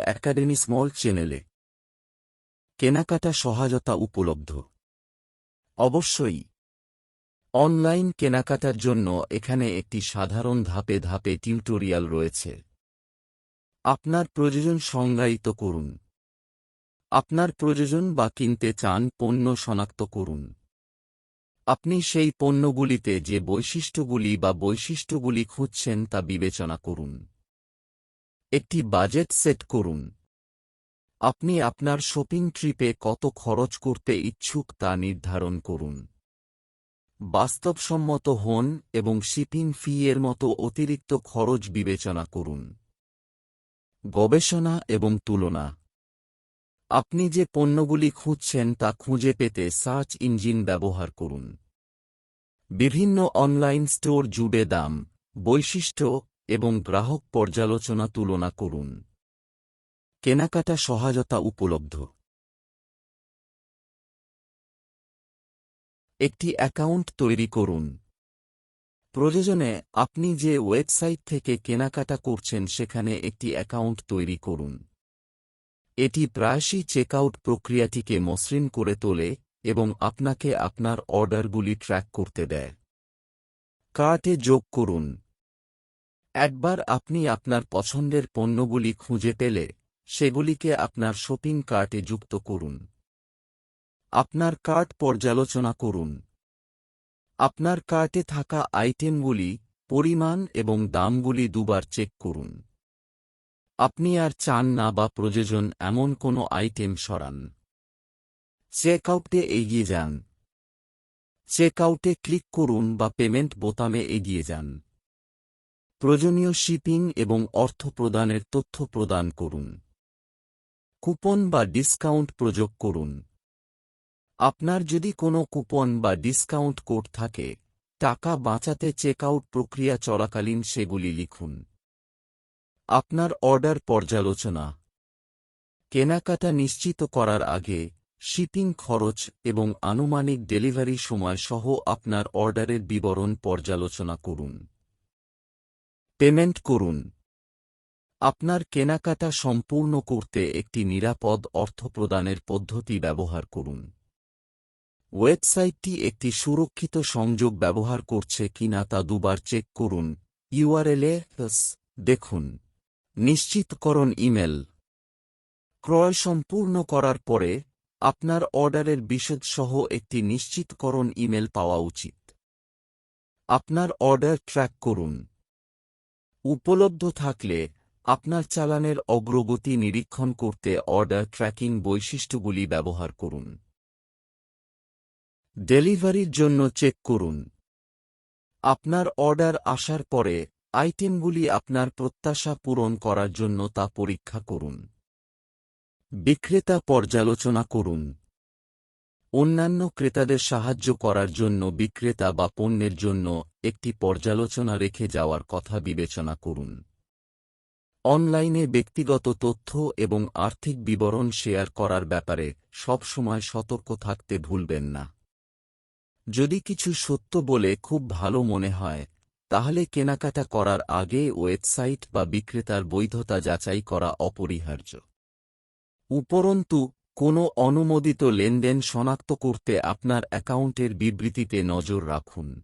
Academy small চ্যানেলে কেনাকাটা সহায়তা উপলব্ধ। অবশ্যই অনলাইন কেনাকাটার জন্য এখানে একটি সাধারণ ধাপে ধাপে টিউটোরিয়াল রয়েছে। আপনার প্রয়োজন সংজ্ঞায়িত করুন। আপনার প্রয়োজন বা কিনতে চান পণ্য শনাক্ত করুন। আপনি সেই পণ্যগুলিতে যে বৈশিষ্ট্যগুলি খুঁজছেন তা বিবেচনা করুন। একটি বাজেট সেট করুন। আপনি আপনার শপিং ট্রিপে কত খরচ করতে ইচ্ছুক তা নির্ধারণ করুন। বাস্তবসম্মত হন এবং শিপিং ফি এর মতো অতিরিক্ত খরচ বিবেচনা করুন। গবেষণা এবং তুলনা। আপনি যে পণ্যগুলি খুঁজছেন তা খুঁজে পেতে সার্চ ইঞ্জিন ব্যবহার করুন। বিভিন্ন অনলাইন স্টোর জুড়ে দাম, বৈশিষ্ট্য এবং গ্রাহক পর্যালোচনা তুলনা করুন। কেনাকাটা সহায়তা উপলব্ধ। একটি অ্যাকাউন্ট তৈরি করুন। প্রয়োজনে আপনি যে ওয়েবসাইট থেকে কেনাকাটা করছেন সেখানে একটি অ্যাকাউন্ট তৈরি করুন। এটি প্রায়শই চেকআউট প্রক্রিয়াটিকে মসৃণ করে তোলে এবং আপনাকে আপনার অর্ডারগুলি ট্র্যাক করতে দেয়। কার্টে যোগ করুন। একবার আপনি আপনার পছন্দের পণ্যগুলি খুঁজে পেলে সেগুলিকে আপনার শপিং কার্টে যুক্ত করুন। আপনার কার্ট পর্যালোচনা করুন। আপনার কার্টে থাকা আইটেমগুলি, পরিমাণ এবং দামগুলি দুবার চেক করুন। আপনি আর চান না বা প্রয়োজন এমন কোনো আইটেম সরান। চেকআউটে এগিয়ে যান। চেকআউটে ক্লিক করুন বা পেমেন্ট বোতামে এগিয়ে যান। প্রয়োজনীয় শিপিং এবং অর্থ প্রদানের তথ্য প্রদান করুন। কুপন বা ডিসকাউন্ট প্রযোগ করুন। আপনার যদি কোনো কুপন বা ডিসকাউন্ট কোড থাকে, টাকা বাঁচাতে চেকআউট প্রক্রিয়া চলাকালীন সেগুলি লিখুন। আপনার অর্ডার পর্যালোচনা। কেনাকাটা নিশ্চিত করার আগে শিপিং খরচ এবং আনুমানিক ডেলিভারি সময় সহ আপনার অর্ডারের বিবরণ পর্যালোচনা করুন। পেমেন্ট করুন। আপনার কেনাকাটা সম্পূর্ণ করতে একটি নিরাপদ অর্থ প্রদানের পদ্ধতি ব্যবহার করুন। ওয়েবসাইটটি একটি সুরক্ষিত সংযোগ ব্যবহার করছে কিনা তা দুবার চেক করুন। ইউআরএলে দেখুন। নিশ্চিতকরণ ইমেল। ক্রয় সম্পূর্ণ করার পরে আপনার অর্ডারের বিশদ সহ একটি নিশ্চিতকরণ ইমেল পাওয়া উচিত। আপনার অর্ডার ট্র্যাক করুন। উপলব্ধ থাকলে আপনার চালানের অগ্রগতি নিরীক্ষণ করতে অর্ডার ট্র্যাকিং বৈশিষ্ট্যগুলি ব্যবহার করুন। ডেলিভারির জন্য চেক করুন। আপনার অর্ডার আসার পরে আইটেমগুলি আপনার প্রত্যাশা পূরণ করার জন্য তা পরীক্ষা করুন। বিক্রেতা পর্যালোচনা করুন। অন্যান্য ক্রেতাদের সাহায্য করার জন্য বিক্রেতা বা পণ্যের জন্য একটি পর্যালোচনা রেখে যাওয়ার কথা বিবেচনা করুন। অনলাইনে ব্যক্তিগত তথ্য এবং আর্থিক বিবরণ শেয়ার করার ব্যাপারে সবসময় সতর্ক থাকতে ভুলবেন না। যদি কিছু সত্য বলে খুব ভালো মনে হয়, তাহলে কেনাকাটা করার আগে ওয়েবসাইট বা বিক্রেতার বৈধতা যাচাই করা অপরিহার্য। উপরন্তু, কোনো অনুমোদিত লেনদেন শনাক্ত করতে আপনার অ্যাকাউন্টের বিবৃতিতে নজর রাখুন।